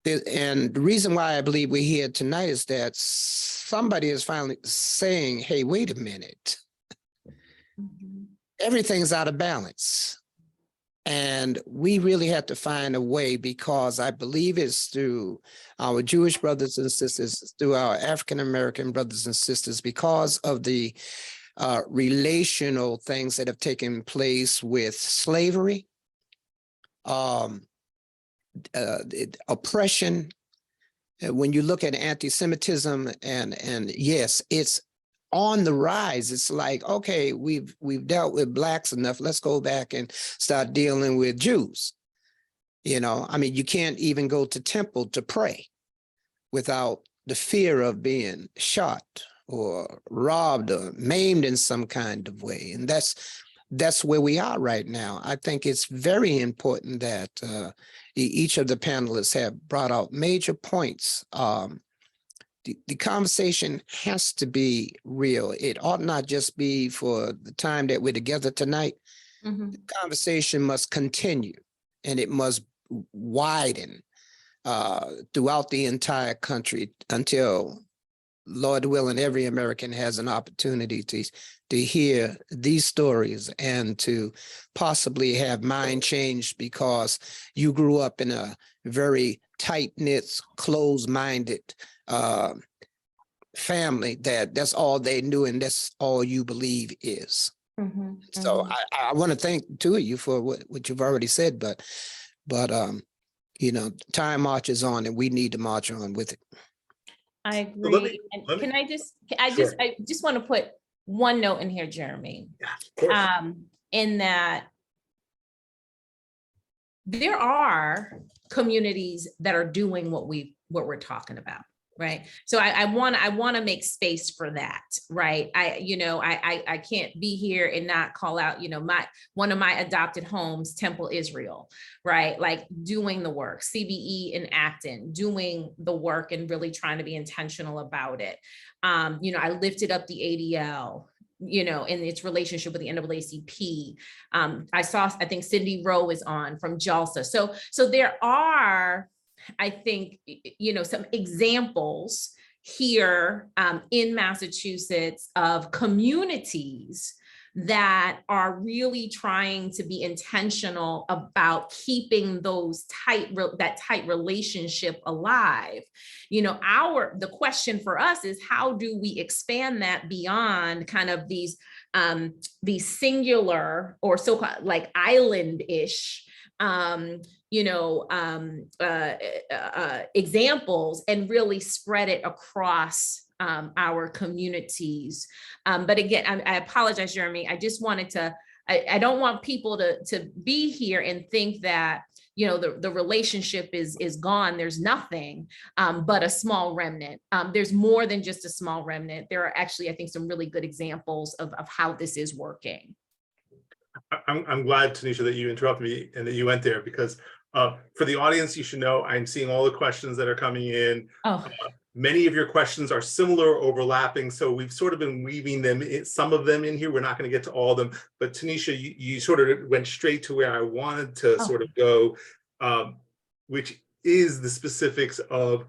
C: And the reason why I believe we're here tonight is that somebody is finally saying, hey, wait a minute. Everything's out of balance. And we really have to find a way, because I believe it's through our Jewish brothers and sisters, through our African-American brothers and sisters, because of the relational things that have taken place with slavery, oppression. When you look at anti-Semitism, and yes, it's on the rise. It's like, okay, we've dealt with blacks enough. Let's go back and start dealing with Jews. You know, I mean, you can't even go to temple to pray without the fear of being shot or robbed or maimed in some kind of way. And that's where we are right now. I think it's very important that each of the panelists have brought out major points. The conversation has to be real. It ought not just be for the time that we're together tonight. The conversation must continue, and it must widen throughout the entire country until, Lord willing, every American has an opportunity to hear these stories and to possibly have mind changed because you grew up in a very tight-knit, closed-minded family that's all they knew and that's all you believe is. So I want to thank the two of you for what you've already said, but you know, time marches on and we need to march on with it.
E: I agree. And can I just want to put one note in here, Jeremy, in that there are communities that are doing what we're talking about. Right. So I want to make space for that. Right. I can't be here and not call out, one of my adopted homes, Temple Israel. Right. Like doing the work, CBE in Acton, doing the work and really trying to be intentional about it. I lifted up the ADL, in its relationship with the NAACP. I think Cindy Rowe is on from JALSA. So there are, I think, some examples here in Massachusetts of communities that are really trying to be intentional about keeping that tight relationship alive. The question for us is, how do we expand that beyond kind of these singular or so-called like island-ish examples and really spread it across our communities. But again, I apologize, Jeremy. I just wanted to, I don't want people to be here and think that, the relationship is gone. There's nothing but a small remnant. There's more than just a small remnant. There are actually, I think, some really good examples of how this is working.
B: I'm glad, Tanisha, that you interrupted me and that you went there, because for the audience, you should know I'm seeing all the questions that are coming in. Many of your questions are similar, overlapping, so we've sort of been weaving some of them in here. We're not going to get to all of them, but Tanisha, you sort of went straight to where I wanted to sort of go, which is the specifics of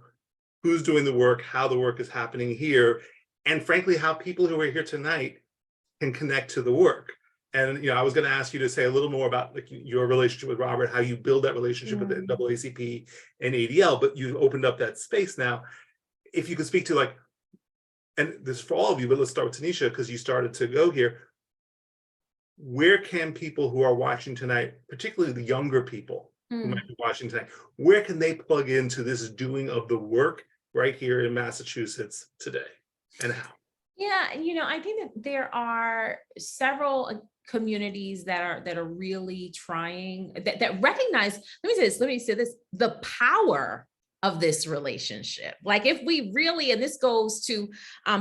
B: who's doing the work, how the work is happening here, and frankly, how people who are here tonight can connect to the work. And I was going to ask you to say a little more about your relationship with Robert, how you build that relationship with the NAACP and ADL, but you opened up that space now. If you could speak to and this is for all of you, but let's start with Tanisha because you started to go here. where can people who are watching tonight, particularly the younger people who
E: Hmm.
B: might be watching tonight, where can they plug into this doing of the work right here in Massachusetts today, and how?
E: Yeah, I think that there are several communities that are really trying that recognize, let me say this, the power of this relationship. Like if we really, and this goes to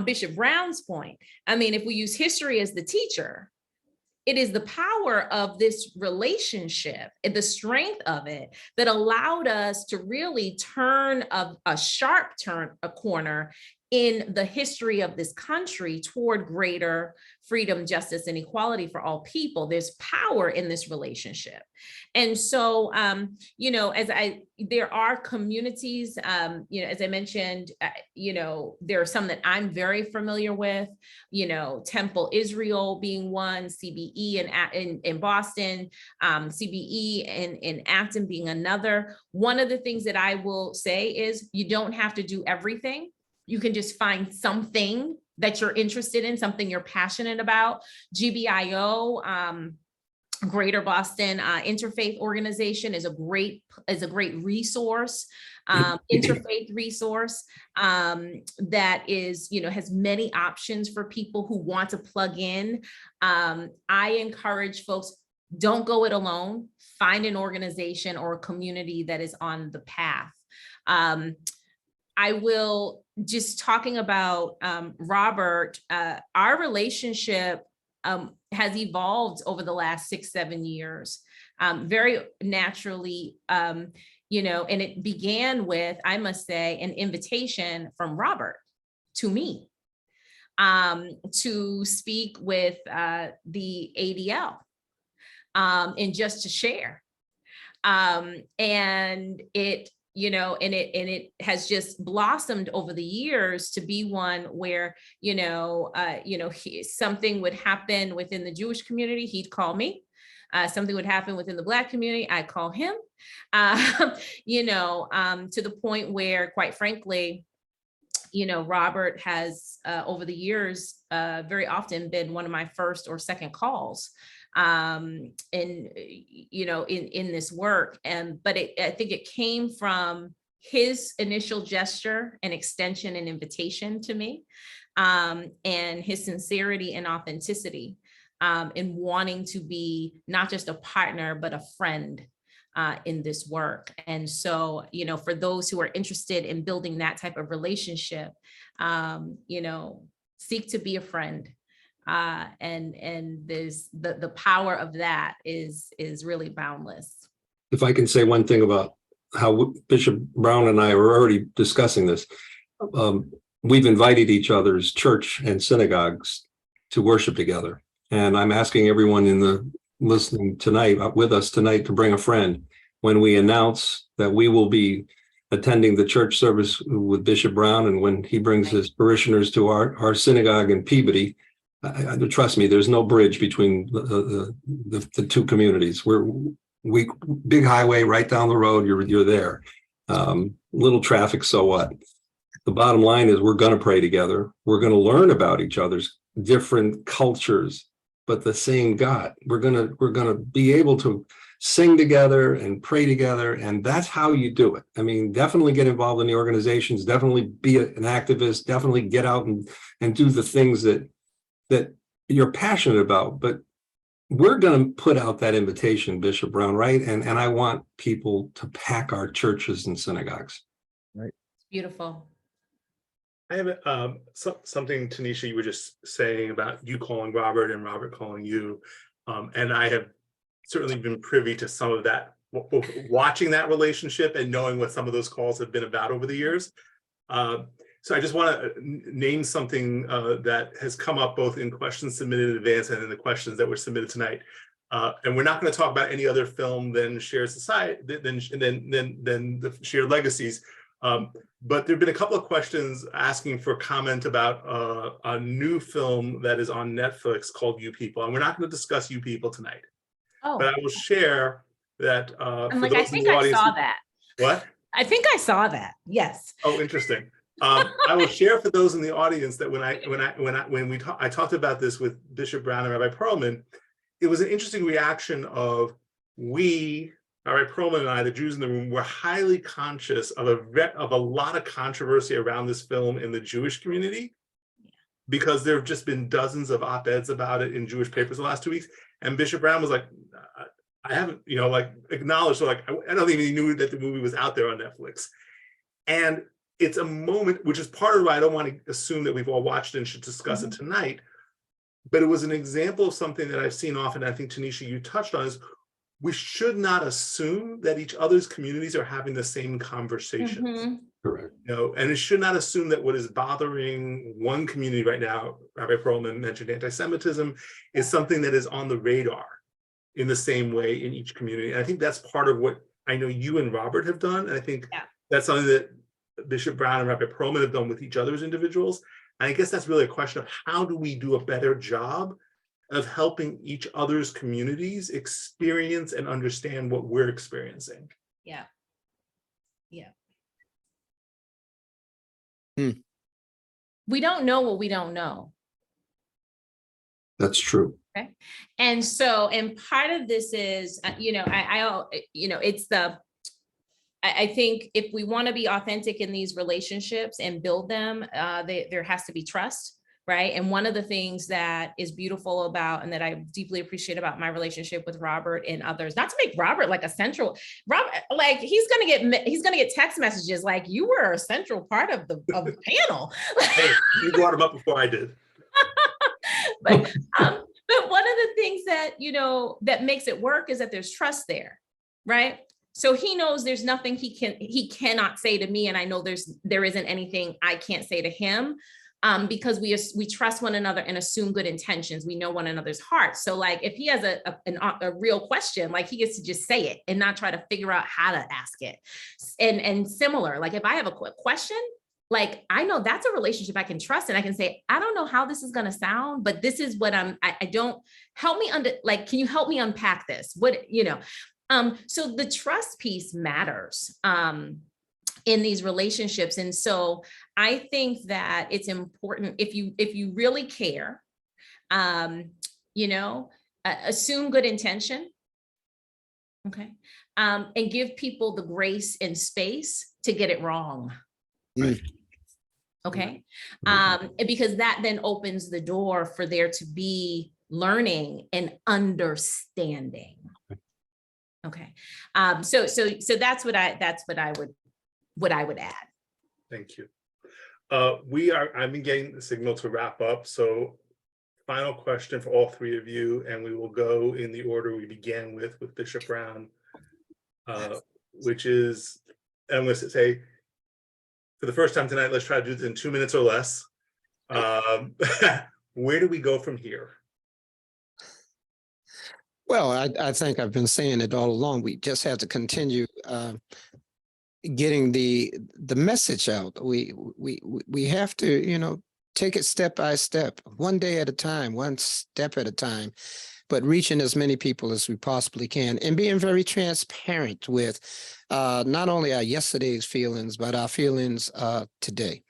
E: Bishop Brown's point, I mean, if we use history as the teacher, it is the power of this relationship and the strength of it that allowed us to really turn a sharp turn, a corner in the history of this country toward greater freedom, justice, and equality for all people. There's power in this relationship. And so, there are communities, as I mentioned, there are some that I'm very familiar with, Temple Israel being one, CBE in Boston, CBE in Acton being another. One of the things that I will say is you don't have to do everything. You can just find something that you're interested in, something you're passionate about. GBIO, Greater Boston Interfaith Organization is a great resource, interfaith resource that is, has many options for people who want to plug in. I encourage folks, don't go it alone. Find an organization or a community that is on the path. I will just talking about Robert, our relationship has evolved over the last 6-7 years, very naturally, and it began with, I must say, an invitation from Robert to me to speak with the ADL and just to share. And it, it has just blossomed over the years to be one where, something would happen within the Jewish community, he'd call me. Something would happen within the Black community, I'd call him. To the point where, quite frankly, Robert has over the years very often been one of my first or second calls in this work. But I think it came from his initial gesture and extension and invitation to me, and his sincerity and authenticity in wanting to be not just a partner, but a friend in this work. And so, for those who are interested in building that type of relationship, seek to be a friend. And there's the power of that is really boundless.
D: If I can say one thing about how Bishop Brown and I are already discussing this, we've invited each other's church and synagogues to worship together. And I'm asking everyone in the listening tonight, with us tonight, to bring a friend. When we announce that we will be attending the church service with Bishop Brown, and when he brings his parishioners to our synagogue in Peabody, trust me, there's no bridge between the two communities. We big highway right down the road. You're there. Little traffic, so what? The bottom line is we're going to pray together. We're going to learn about each other's different cultures, but the same God. We're gonna be able to sing together and pray together, and that's how you do it. I mean, definitely get involved in the organizations. Definitely be an activist. Definitely get out and do the things that you're passionate about. But we're going to put out that invitation, Bishop Brown, right? And I want people to pack our churches and synagogues.
C: Right.
E: Beautiful.
B: I have something, Tanisha, you were just saying about you calling Robert and Robert calling you. And I have certainly been privy to some of that, watching that relationship and knowing what some of those calls have been about over the years. So I just want to name something that has come up both in questions submitted in advance and in the questions that were submitted tonight. And we're not going to talk about any other film than Shared Society, than the Shared Legacies. But there have been a couple of questions asking for comment about a new film that is on Netflix called You People. And we're not going to discuss You People tonight.
E: Oh,
B: but I will share that
E: I'm like, I think I saw that.
B: What?
E: I think I saw that. Yes.
B: Oh, interesting. I will share for those in the audience that when I talked about this with Bishop Brown and Rabbi Perlman, it was an interesting reaction of Rabbi Perlman and I, the Jews in the room, were highly conscious of a lot of controversy around this film in the Jewish community, because there have just been dozens of op-eds about it in Jewish papers the last 2 weeks. And Bishop Brown was like, I haven't, like acknowledged, so like, I don't even knew that the movie was out there on Netflix. And it's a moment, which is part of why I don't want to assume that we've all watched it and should discuss it tonight. But it was an example of something that I've seen often. I think, Tanisha, you touched on, is we should not assume that each other's communities are having the same conversations.
D: Correct.
B: And it should not assume that what is bothering one community right now, Rabbi Perlman mentioned anti-Semitism, is something that is on the radar in the same way in each community. And I think that's part of what I know you and Robert have done. And I think that's something that Bishop Brown and Rabbi Perlman have done with each other's individuals. And I guess that's really a question of how do we do a better job of helping each other's communities experience and understand what we're experiencing.
E: Yeah. We don't know what we don't know.
D: That's true.
E: Okay. And so, and part of this is, I think if we want to be authentic in these relationships and build them, there has to be trust, right? And one of the things that is beautiful about, and that I deeply appreciate about my relationship with Robert and others, not to make Robert like a central, Robert, like he's gonna get text messages like, you were a central part of the panel.
B: Hey, you brought him up before I did.
E: But one of the things that, that makes it work is that there's trust there, right? So he knows there's nothing he cannot say to me. And I know there isn't anything I can't say to him, because we trust one another and assume good intentions. We know one another's hearts. So like, if he has a real question, like he gets to just say it and not try to figure out how to ask it. And similar, like if I have a quick question, like, I know that's a relationship I can trust, and I can say, I don't know how this is going to sound, but this is what I don't, help me can you help me unpack this? So the trust piece matters, in these relationships. And so I think that it's important, if you really care, assume good intention. Okay. And give people the grace and space to get it wrong.
D: Right.
E: Okay. Because that then opens the door for there to be learning and understanding. Okay. So that's what I would add.
B: Thank you. I've been getting the signal to wrap up. So final question for all three of you, and we will go in the order we began with Bishop Brown, which is, I'm going to say, for the first time tonight, let's try to do this in 2 minutes or less. Where do we go from here?
C: Well, I think I've been saying it all along. We just have to continue getting the message out. We have to, take it step by step, one day at a time, one step at a time, but reaching as many people as we possibly can, and being very transparent with not only our yesterday's feelings, but our feelings today.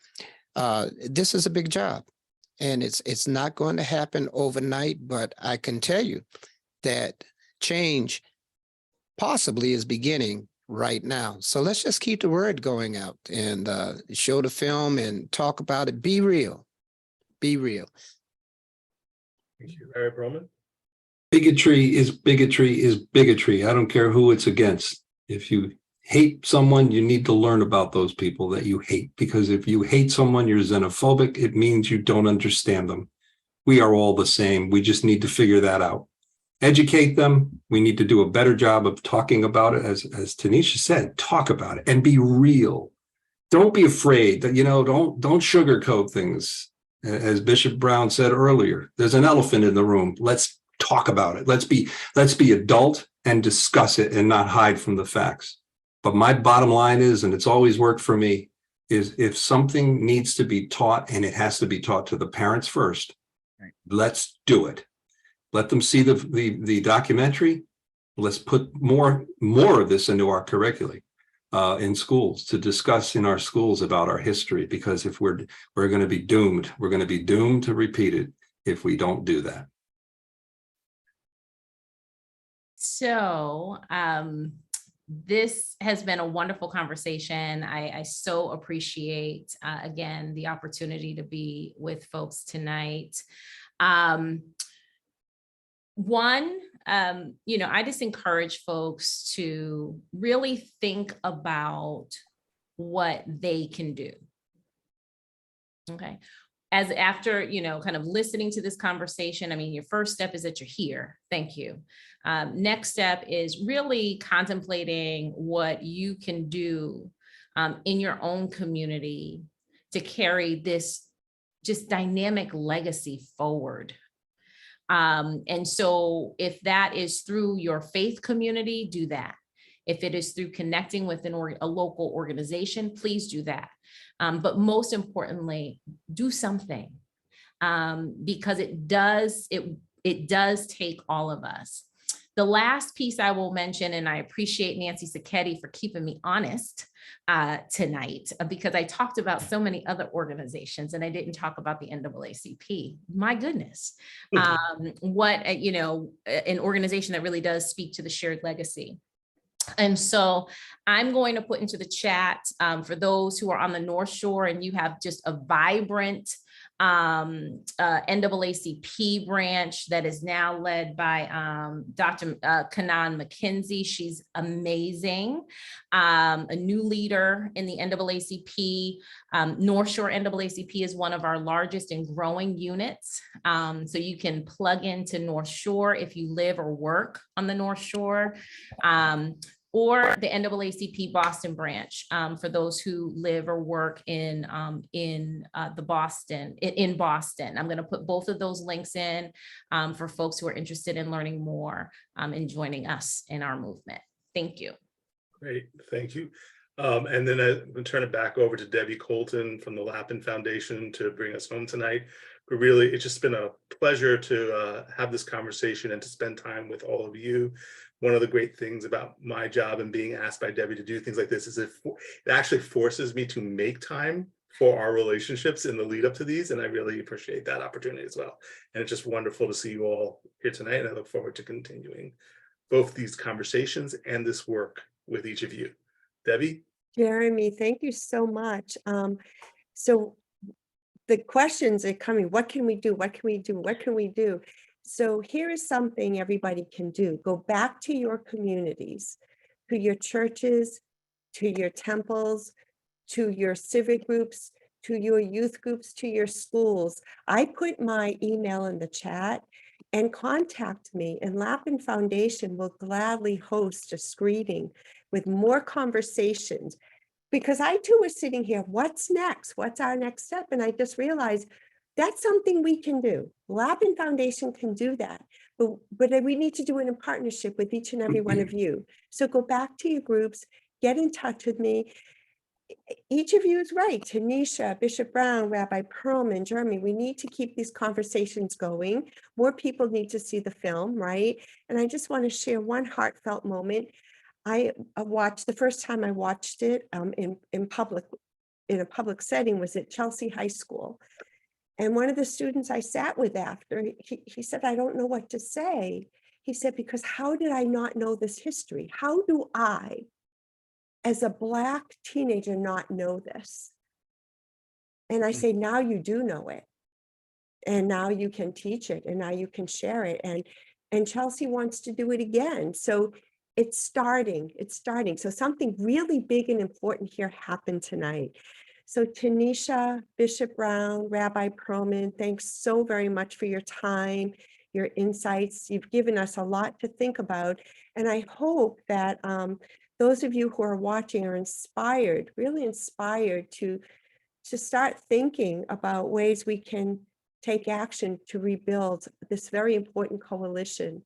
C: This is a big job, and it's not going to happen overnight, but I can tell you that change possibly is beginning right now. So let's just keep the word going out and show the film and talk about it. Be real. Be real.
B: Thank you. Eric Roman?
D: Bigotry is bigotry. I don't care who it's against. If you hate someone, you need to learn about those people that you hate, because if you hate someone, you're xenophobic. It means you don't understand them. We are all the same. We just need to figure that out. Educate them. We need to do a better job of talking about it. As Tanisha said, talk about it and be real. Don't be afraid that, don't sugarcoat things. As Bishop Brown said earlier, there's an elephant in the room. Let's talk about it. Let's be adult and discuss it and not hide from the facts. But my bottom line is, and it's always worked for me, is if something needs to be taught, and it has to be taught to the parents first, right, let's do it. Let them see the documentary. Let's put more of this into our curricula in schools, to discuss in our schools about our history, because if we're going to be doomed, we're going to be doomed to repeat it if we don't do that.
E: So this has been a wonderful conversation. I so appreciate, again, the opportunity to be with folks tonight. One, I just encourage folks to really think about what they can do. Okay. As after, kind of listening to this conversation, I mean, your first step is that you're here. Thank you. Next step is really contemplating what you can do in your own community to carry this just dynamic legacy forward. And so if that is through your faith community, do that. If it is through connecting with a local organization, please do that. But most importantly, do something, because it does take all of us. The last piece I will mention, and I appreciate Nancy Sacchetti for keeping me honest tonight, because I talked about so many other organizations and I didn't talk about the NAACP. My goodness, an organization that really does speak to the shared legacy. And so I'm going to put into the chat for those who are on the North Shore and you have just a vibrant NAACP branch that is now led by Dr. Kanan McKenzie. She's amazing. A new leader in the NAACP. North Shore NAACP is one of our largest and growing units. So you can plug into North Shore if you live or work on the North Shore. Or the NAACP Boston branch for those who live or work in Boston. I'm going to put both of those links in for folks who are interested in learning more and joining us in our movement. Thank you.
B: Great, thank you. And then I'm going to turn it back over to Debbie Colton from the Lappin Foundation to bring us home tonight. But really, it's just been a pleasure to have this conversation and to spend time with all of you. One of the great things about my job and being asked by Debbie to do things like this is it actually forces me to make time for our relationships in the lead up to these. And I really appreciate that opportunity as well. And it's just wonderful to see you all here tonight. And I look forward to continuing both these conversations and this work with each of you. Debbie?
A: Jeremy, thank you so much. So the questions are coming. What can we do? What can we do? What can we do? So here is something everybody can do. Go back to your communities, to your churches, to your temples, to your civic groups, to your youth groups, to your schools. I put my email in the chat and contact me, and Lappin Foundation will gladly host a screening with more conversations. Because I too was sitting here, what's next? What's our next step? And I just realized that's something we can do. Lappin Foundation can do that, but we need to do it in partnership with each and every one of you. So go back to your groups, get in touch with me. Each of you is right. Tanisha, Bishop Brown, Rabbi Perlman, Jeremy, we need to keep these conversations going. More people need to see the film, right? And I just want to share one heartfelt moment. I watched, the first time I watched it in a public setting was at Chelsea High School. And one of the students I sat with after, he said, I don't know what to say. He said, because how did I not know this history? How do I, as a Black teenager, not know this? And I say, now you do know it. And now you can teach it, and now you can share it. And Chelsea wants to do it again. So it's starting. So something really big and important here happened tonight. So Tanisha, Bishop Brown, Rabbi Perlman, thanks so very much for your time, your insights. You've given us a lot to think about. And I hope that those of you who are watching are inspired, really inspired to start thinking about ways we can take action to rebuild this very important coalition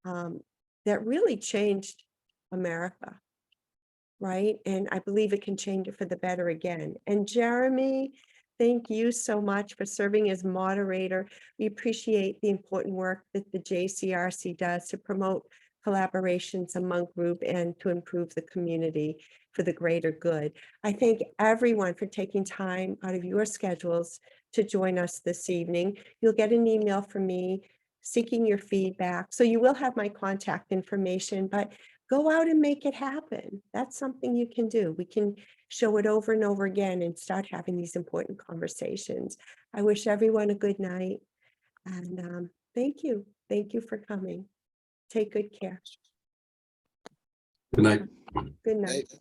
A: that really changed America. Right? And I believe it can change it for the better again. And Jeremy, thank you so much for serving as moderator. We appreciate the important work that the JCRC does to promote collaborations among group and to improve the community for the greater good. I thank everyone for taking time out of your schedules to join us this evening. You'll get an email from me seeking your feedback. So you will have my contact information, but go out and make it happen. That's something you can do. We can show it over and over again and start having these important conversations. I wish everyone a good night. And thank you. Thank you for coming. Take good care.
D: Good night.
A: Good night.
C: Right.